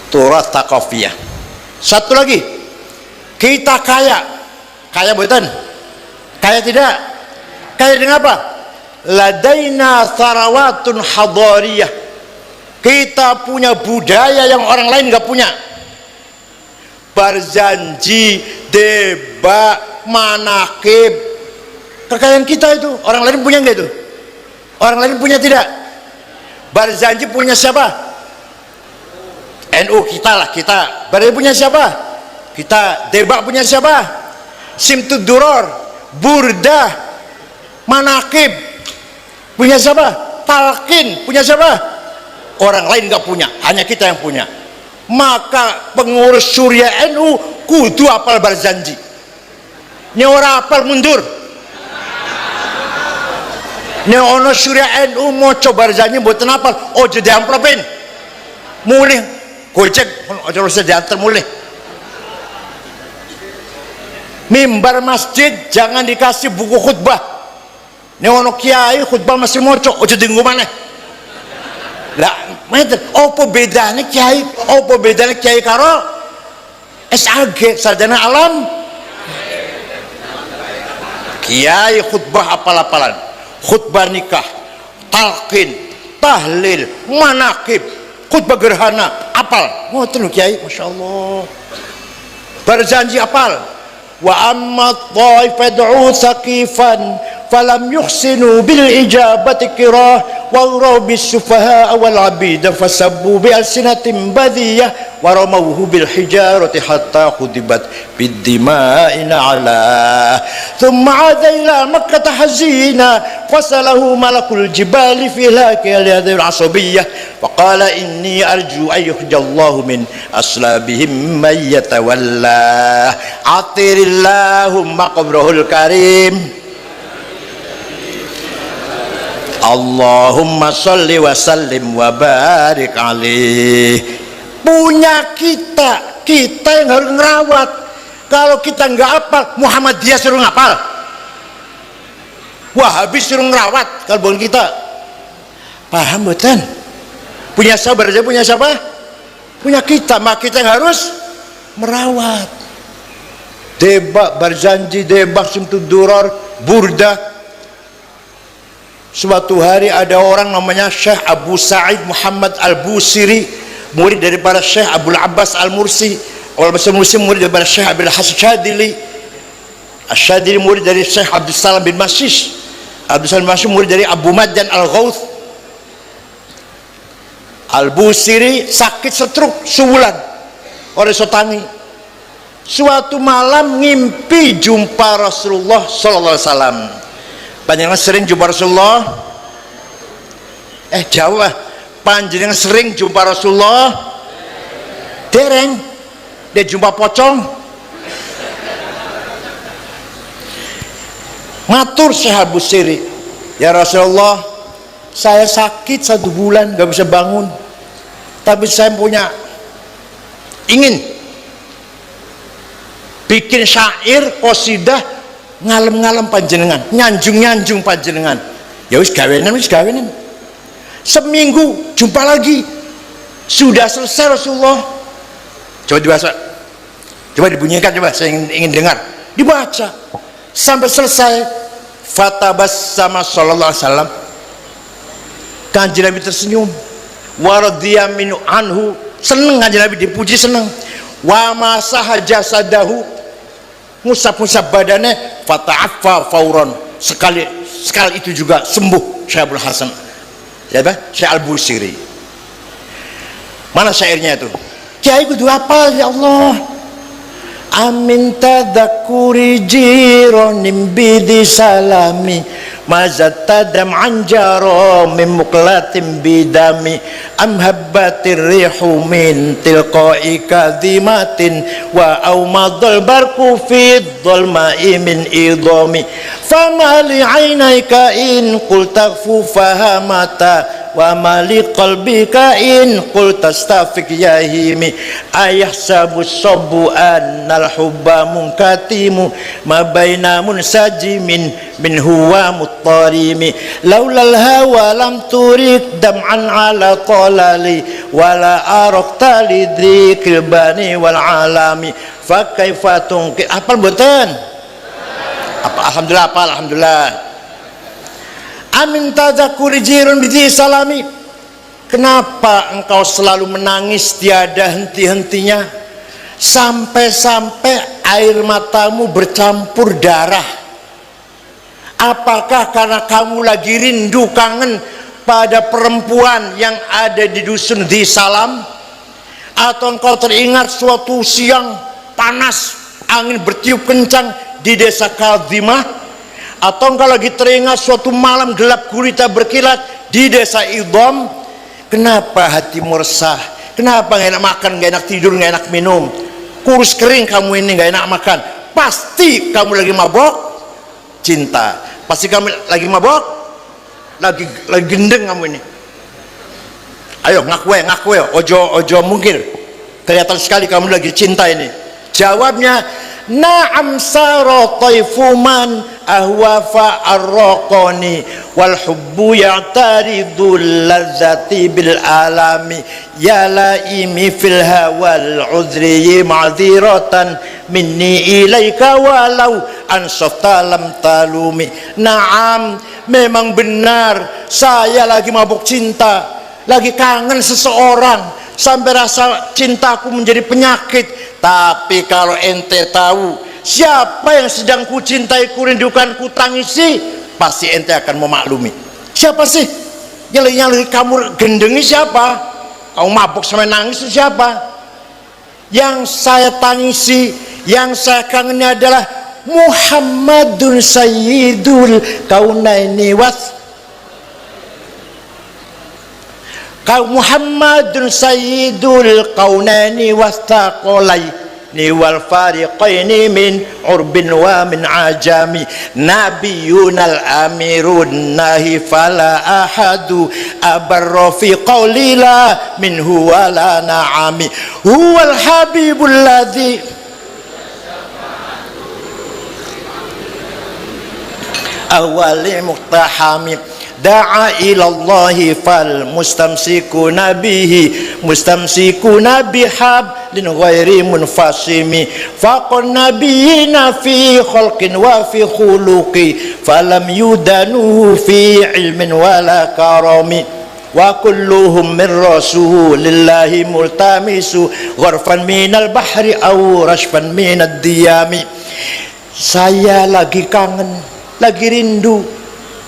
turas takofiyah. Satu lagi, kita kaya buatan? Kaya tidak? Kaya dengan apa? Ladaina sarawatun hadariyah. Kita punya budaya yang orang lain nggak punya. Barzanji, debat, manakib, kekayaan kita itu orang lain punya nggak itu? Orang lain punya tidak? Barzanji punya siapa? NU kita lah, kita. Barzanji punya siapa? Kita. Debat punya siapa? Simtud Duror, Burdah, manakib punya siapa? Talqin punya siapa? Orang lain nggak punya, hanya kita yang punya. Maka pengurus Suriah NU kudu apal Barzanji. Ini orang apal mundur. Ini ono Suriah NU mau coba Barzanji buatan apal. Oh jadi amplopin, mulih gojek, ojo harus diantar mulih. Mimbar masjid jangan dikasih buku khutbah. Ini ono kiai khutbah masih moco, ojo tinggu mana? Lah, apa bedanya kiai? Apa bedanya kiai karo SAG, sarjana alam? kiai khutbah apal-apalan, khutbah nikah, talqin, tahlil, manakib, khutbah gerhana, apal. Ngoten lho kiai, Masya Allah. Berjanji apal. Wa amma dhaifad'u saqifan falam yuhsinu bil ijabati kirah wa rabbis sufaha wal abid fasabbu bi alsinatin badiyah wa ramawhu bil hijarati hatta khudibat bid dima'in ala thumma ada ila makkah hazina fasalahu malakul jibali fi laki al asabiyyah wa qala inni arju an yuhjallahu min aslabihim man yatawalla atirillahumma qabrahul karim. Allahumma sholli wa sallim wa barik alaih. Punya kita yang harus ngerawat. Kalau kita nggak hafal, Muhammadiyah suruh ngapal, Wahabi suruh ngerawat. Kalau bukan kita, paham betul? Punya sabar aja, punya siapa? Punya kita, maka kita yang harus merawat. Debak berjanji, debak simtudurar, burda. Suatu hari ada orang namanya Syekh Abu Sa'id Muhammad Al-Busiri, murid daripada Syekh Abdul Abbas Al-Mursi. Al-Mursi murid daripada Syekh Abdul Hasan Syadili. Syadili murid dari Syekh Abdul Salam bin Masyish. Abdul Salam bin Masyish murid dari Abu Madjan Al-Ghauth. Al-Busiri sakit stroke sebulan oleh sotangi. Suatu malam ngimpi jumpa Rasulullah sallallahu alaihi wasallam. Panjenengan sering jumpa Rasulullah? Jawab, panjenengan sering jumpa Rasulullah? Dereng. Dia jumpa pocong. Matur Syekh Abu Siri, ya Rasulullah, saya sakit 1 bulan gak bisa bangun, tapi saya punya ingin bikin syair, qasidah ngalem-ngalem panjenengan, nyanjung-nyanjung panjenengan. Ya wis gawenan. Seminggu jumpa lagi, sudah selesai Rasulullah. Coba dibaca, coba dibunyikan, coba saya ingin dengar. Dibaca sampai selesai. Fatabassama sallallahu alaihi wasallam, Kanjeng Nabi tersenyum. Wa radhiya minhu anhu, seneng Kanjeng Nabi, dipuji, seneng. Wa masaha jasadahu, musab-musab badannya, fata'affa fauron, sekali itu juga sembuh Syekh Abdul Hasan, ya bah, Syekh Al-Busiri. Mana syairnya itu? Kiai kudu hafal, ya Allah. Amin tadakuri jironim bidi salami mazatadam anjaro min muklatim bidami am habbatir rihu min tilqai kadhimatin wa aumadul barku fi dhalma'i min idhami fama li aynaika in qul takfu fahamata wa mali qalbika in qul tastafik yahimi ayahsabu sabbu annal hubba munkatimu ma baina munsajimin min huwa muttarimi laulal hawa lam turik dam'an ala talali wala arakta lidhikil bani wal alami fa kaifa tungki. Apal mboten? Alhamdulillah, apal, alhamdulillah. Amin tadzakuri jirun bidi salami. Kenapa engkau selalu menangis tiada henti-hentinya, sampai-sampai air matamu bercampur darah? Apakah karena kamu lagi rindu, kangen pada perempuan yang ada di dusun di Salam? Atau engkau teringat suatu siang panas, angin bertiup kencang di desa Kadhimah? Atau engkau lagi teringat suatu malam gelap gulita berkilat di desa Idham? Kenapa hatimu resah? Kenapa gak enak makan, gak enak tidur, gak enak minum? Kurus kering kamu ini, gak enak makan. Pasti kamu lagi mabok cinta. Pasti kamu lagi mabok, lagi gendeng kamu ini. Ayo ngaku, ojo mungkir. Kelihatan sekali kamu lagi cinta ini. Jawabnya, na'am sara taifuman ahwafa arraqani wal hubbu ya'taridul ladzati bil alami ya laimi fil hawal udri ma'dziratan minni ilaika walau ansafta lam talumi. Naam, memang benar saya lagi mabuk cinta, lagi kangen seseorang sampai rasa cintaku menjadi penyakit. Tapi kalau ente tahu siapa yang sedang ku cintai, ku rindukan, ku tangisi, pasti ente akan memaklumi. Siapa sih yang lagi kamu gendengi? Siapa? Kamu mabuk sampai nangis itu siapa? Yang saya tangisi, yang saya kangeni adalah Muhammadun Sayyidul Kaunaini Muhammadun Sayyidul Kaunaini wastaqalaini wal fariqaini min urbin wa min ajami nabiyunal amirun nahi fala ahadu abarra fi qawlila minhu wala na'ami huwal habibul ladzi awali muqtahami da'a ilallahi fal mustamsikuna bihi mustamsikuna bihablin ghairi munfasimi faqan nabiyina fi khalqin wa fi khuluqi falam yudanuhu fi ilmin wala karami wa kulluhum min rasulillahi multamisu gharfan minal bahri aw rashfan minad diyami. Saya lagi kangen, lagi rindu,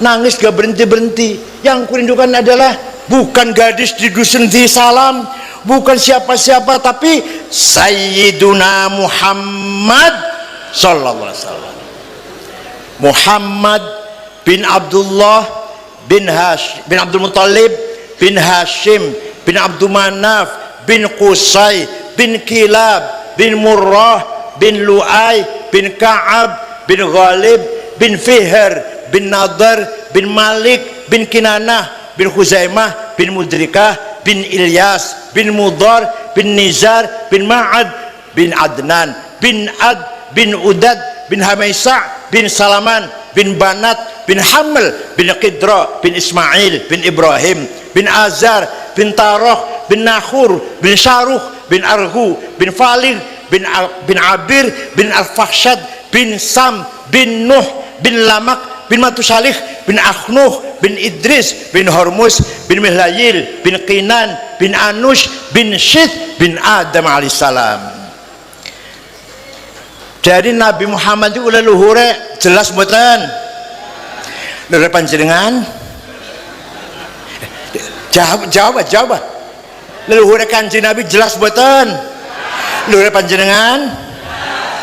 nangis gak berhenti-berhenti. Yang kurindukan adalah bukan gadis di dusun di Salam, bukan siapa-siapa, tapi Sayyiduna Muhammad sallallahu alaihi wasallam. Muhammad bin Abdullah bin Abdul Muttalib bin Hashim bin Abdul Manaf bin Qusay bin Kilab bin Murrah bin Lu'ay bin Ka'ab bin Ghalib bin Fihr bin Nadar bin Malik bin Kinanah bin Khuzaimah bin Mudrikah bin Ilyas bin Mudar bin Nizar bin Ma'ad bin Adnan bin Ad bin Udad bin Hamaisa bin Salaman bin Banat bin Haml bin Qidra bin Ismail bin Ibrahim bin Azar bin Tarokh bin Nakhur bin Sharuh bin Argu bin Falih bin Abir bin Al-Fakhshad bin Sam bin Nuh bin Lamak bin Matusalih bin Akhnuh bin Idris bin Hormuz bin Mihlayil bin Qinan bin Anush bin Syith bin Adam alaihissalam. Jadi Nabi Muhammad itu ulah luhure jelas mboten? Luhure panjenengan? Jawab. Luhure Kanjeng Nabi jelas mboten? Luhure panjenengan?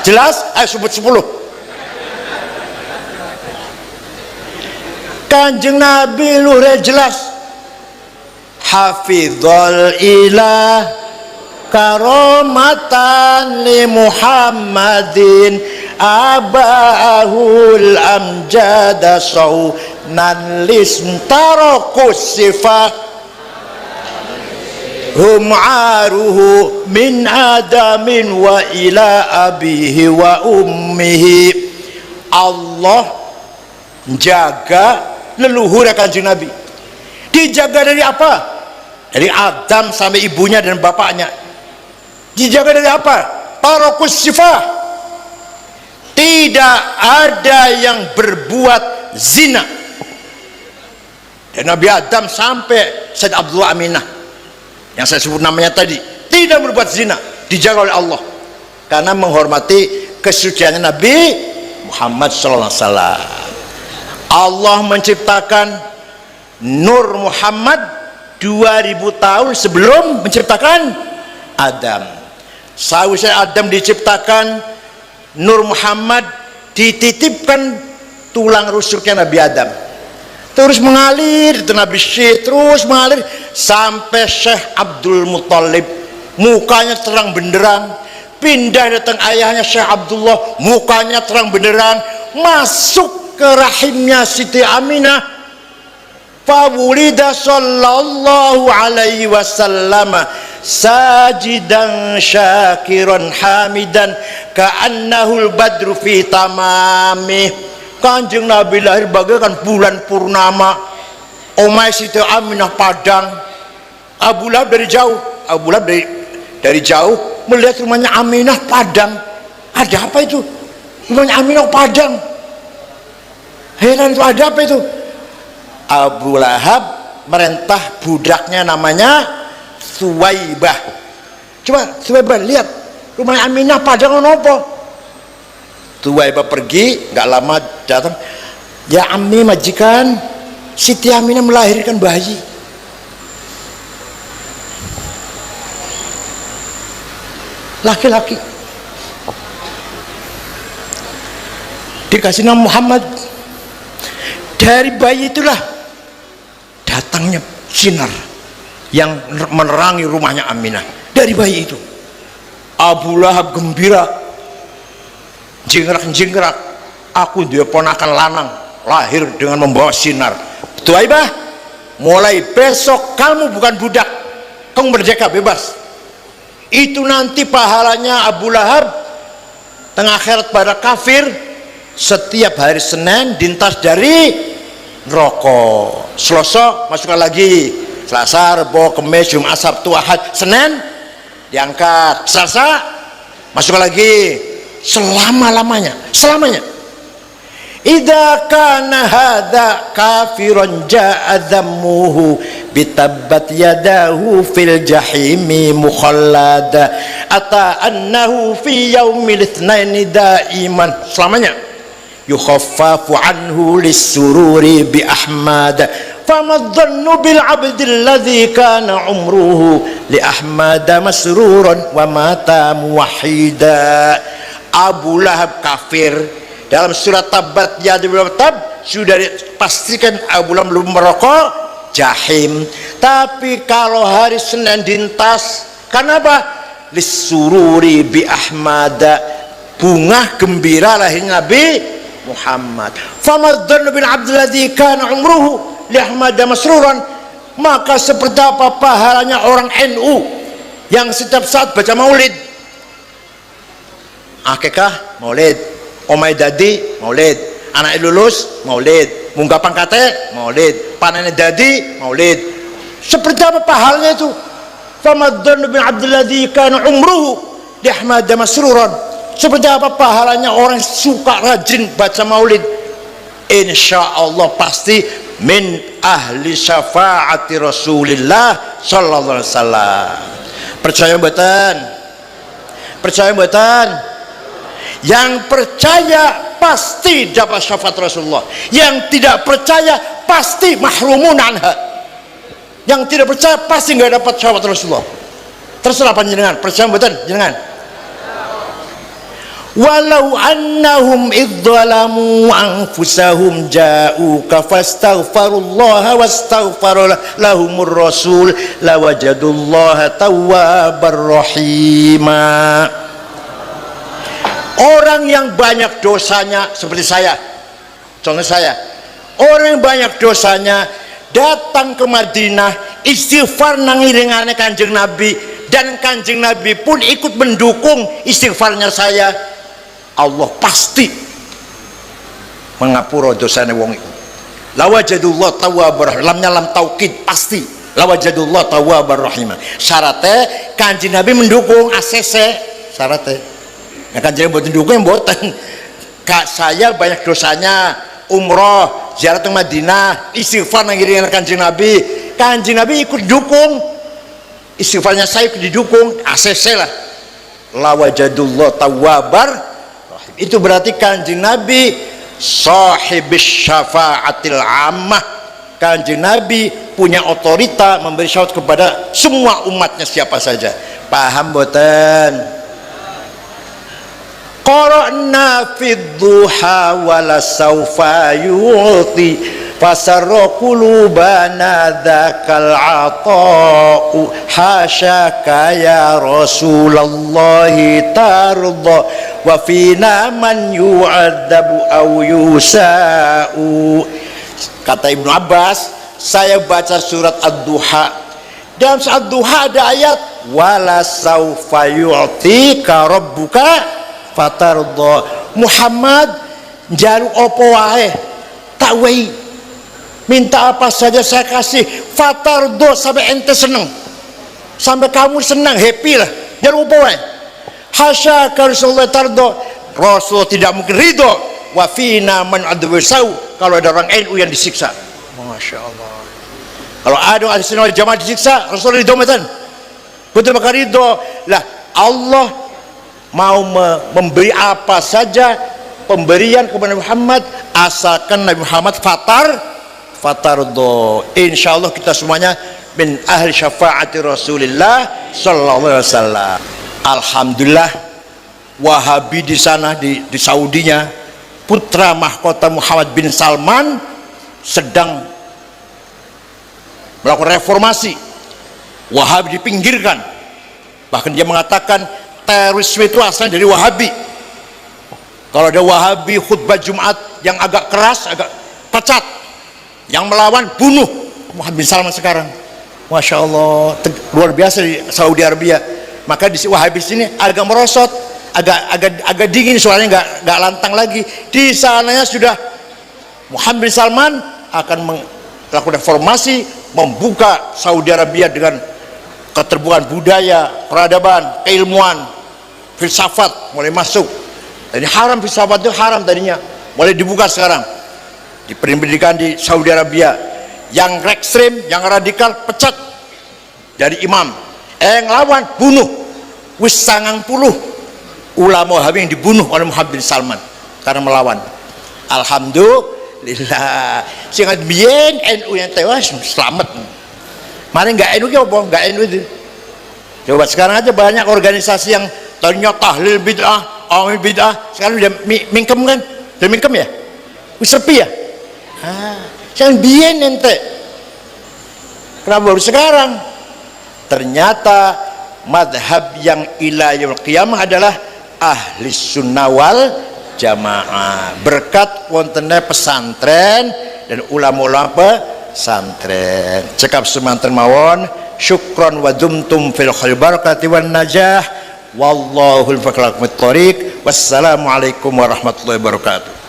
Jelas? Ayo sebut 10. Kanjeng Nabi luhur jelas hafizul ilah karomatan li Muhammadin abahul amjada saunan listarakus sifah hum aruhu min adamin wa ila abihi wa ummihi. Allah jaga leluhur Kanjeng Nabi. Dijaga dari apa? Dari Adam sampai ibunya dan bapaknya. Dijaga dari apa? Tarakus sifah. Tidak ada yang berbuat zina. Dan Nabi Adam sampai Said Abdullah Aminah yang saya sebut namanya tadi, tidak berbuat zina, dijaga oleh Allah karena menghormati kesuciannya Nabi Muhammad sallallahu alaihi wasallam. Allah menciptakan Nur Muhammad 2000 tahun sebelum menciptakan Adam. Sausai Adam diciptakan, Nur Muhammad dititipkan tulang rusuknya Nabi Adam, terus mengalir itu Nabi Syekh, terus mengalir sampai Syekh Abdul Muttalib, mukanya terang benderang. Pindah datang ayahnya Syekh Abdullah, mukanya terang benderang, masuk ke rahimnya Siti Aminah. Fawulida sallallahu alaihi wasallam sajidan syakiran hamidan ka'annahul badru fi tamamih. Kanjeng Nabi lahir bagaikan bulan purnama. Omai Siti Aminah padang. Abu Lahab dari jauh, Abu Lahab dari jauh melihat rumahnya Aminah padang. Ada apa itu? Rumahnya Aminah padang. Heran, itu ada apa itu? Abu Lahab merentah budaknya namanya Suwaibah. Coba Suwaibah lihat rumahnya Aminah padang apa? Suwaibah pergi, nggak lama datang. Ya Ammi, majikan, Siti Aminah melahirkan bayi. Laki-laki. Dikasih nama Muhammad. Dari bayi itulah datangnya sinar yang menerangi rumahnya Aminah. Dari bayi itu Abu Lahab gembira, jingrak-jingrak, aku dia ponakan lanang lahir dengan membawa sinar. Tuaibah, mulai besok kamu bukan budak, kamu merdeka, bebas. Itu nanti pahalanya Abu Lahab tengah akhirat pada kafir, setiap hari Senin dintas dari neraka. Selasa masukkan lagi, Selasa, Rebo, Kamis, Jumat, Sabtu, Ahad, Senin diangkat, Selasa masukkan lagi, selama-lamanya, selamanya. Idza kana hadza kafiran jaa dhammuhu bitabbat yadahu fil jahimi mukhallada ata annahu fi yaumil itsnaini daiman, selamanya. Yukhaffafu anhu lis-sururi bi ahmad fama dhannu bil abdi alladhi kana umruhu li ahmad masruran wa mata muwahhida. Abu Lahab kafir. Dalam surat Tabbat yada tab sudah dipastikan Abu Lahab belum merokok, jahim. Tapi kalau hari Senin dintas, karena apa? Lisururi bi ahmada, bunga gembira lahirnya Nabi Muhammad. Famadzan bin Abdulladzi kana umruhu li ahmad masruran. Maka seperti apa pahalanya orang NU yang setiap saat baca maulid. Akikah maulid, omai dadi maulid, anak lulus maulid, munggah pangkate maulid, panennya dadi maulid. Seperti apa pahalanya itu? Famadzan bin Abdulladzi kana umruhu li ahmad masruran. Seperti apa pahalanya orang suka rajin baca maulid? Insya Allah pasti min ahli syafaati Rasulillah sallallahu alaihi wasallam. Percaya mboten? Percaya mboten? Yang percaya pasti dapat syafaat Rasulullah. Yang tidak percaya pasti mahrumun anha. Yang tidak percaya pasti nggak dapat syafaat Rasulullah. Terserah panjenengan. Percaya mboten jenengan? Walau annahum idzalamu anfusahum ja'uka fastaghfirullaha wastaghfara lahumur rasul lawajadullaha tawwabar rahima. Orang yang banyak dosanya seperti saya, contoh saya, orang yang banyak dosanya datang ke Madinah istighfar nang iringane Kanjeng Nabi, dan Kanjeng Nabi pun ikut mendukung istighfarnya saya, Allah pasti mengapura dosanya wong itu. Lawajadullah tawwabar, lamnya lam taukid, pasti lawajadullah tawwabar rahimah. Syaratnya Kanjeng Nabi mendukung ACC, syaratnya. Nah, Kanjeng Nabi mendukung mboten. Kak saya banyak dosanya, umroh, ziarah ke Madinah, istighfar nang iringan Kanjeng Nabi. Kanjeng Nabi ikut dukung, istighfarnya saya ikut didukung, ACC lah. Lawajadullah tawwabar. Itu berarti Kanjeng Nabi sahibis syafaatil ammah. Kanjeng Nabi punya otorita memberi syafaat kepada semua umatnya siapa saja. Paham boten? Qara'na fid duha wala sawfa yu'ti fasarra qulubana dzakal ata'u hasyaka ya Rasulullah tarda wa fina man yu'adzabu aw yusa'u. Kata Ibnu Abbas, saya baca surat Ad-Duha. Dalam surat Ad-Duha ada ayat wala sawfa yu'tika rabbuka fatardo. Muhammad jaluk opo wae tak wei, minta apa saja saya kasih, fatardo, sampai ente seneng, sampai kamu senang, happy lah, jaluk opo wae. Hasya Rasulullah tardo, Rasul tidak mungkin ridho. Wa fina man adwasau, kalau ada orang NU yang disiksa. Masya Allah. Kalau ada ahli sunnah wal jamaah disiksa, Rasul ridho matan, betul maka ridho lah. Allah mau memberi apa saja pemberian kepada Muhammad, asalkan Nabi Muhammad fatardo. Insya Allah kita semuanya min ahli syafaati Rasulullah sallallahu alaihi wasallam. Alhamdulillah, Wahabi di sana di Saudinya, putra mahkota Muhammad bin Salman sedang melakukan reformasi. Wahabi dipinggirkan, bahkan dia mengatakan terorisme itu asalnya dari Wahabi. Kalau ada Wahabi khutbah Jumat yang agak keras, agak pecat, yang melawan bunuh. Muhammad bin Salman sekarang, Masya Allah, luar biasa di Saudi Arabia. Maka di Wahabi sini agak merosot, agak dingin, suaranya nggak lantang lagi. Di sananya sudah Muhammad bin Salman akan melakukan reformasi, membuka Saudi Arabia dengan keterbukaan budaya, peradaban, keilmuan, filsafat mulai masuk. Jadi haram, filsafat itu haram tadinya, mulai dibuka sekarang. Di pendidikan di Saudi Arabia, yang ekstrem, yang radikal pecat dari imam, yang lawan bunuh. Wis 90 ulama Wahabi yang dibunuh oleh Muhammad bin Salman karena melawan. Alhamdulillah, sehingga biyen NU yang tewas selamat. Mari nggak NU apa? Nggak NU itu. Coba sekarang aja banyak organisasi yang tadinya tahlil bid'ah, awil bid'ah, sekarang udah mingkem kan? Udah mingkem ya? Wis sepi ya? Sekarang biyen ente. Kenapa baru sekarang? Ternyata madhab yang ila yaumil qiyamah adalah ahli sunnah wal jamaah, berkat wontennya pesantren dan ulama-ulama pesantren. Cekap semanten mawon, syukron wa dumtum fil khair barakati wan najah, wallahul muwaffiq. Wassalamualaikum warahmatullahi wabarakatuh.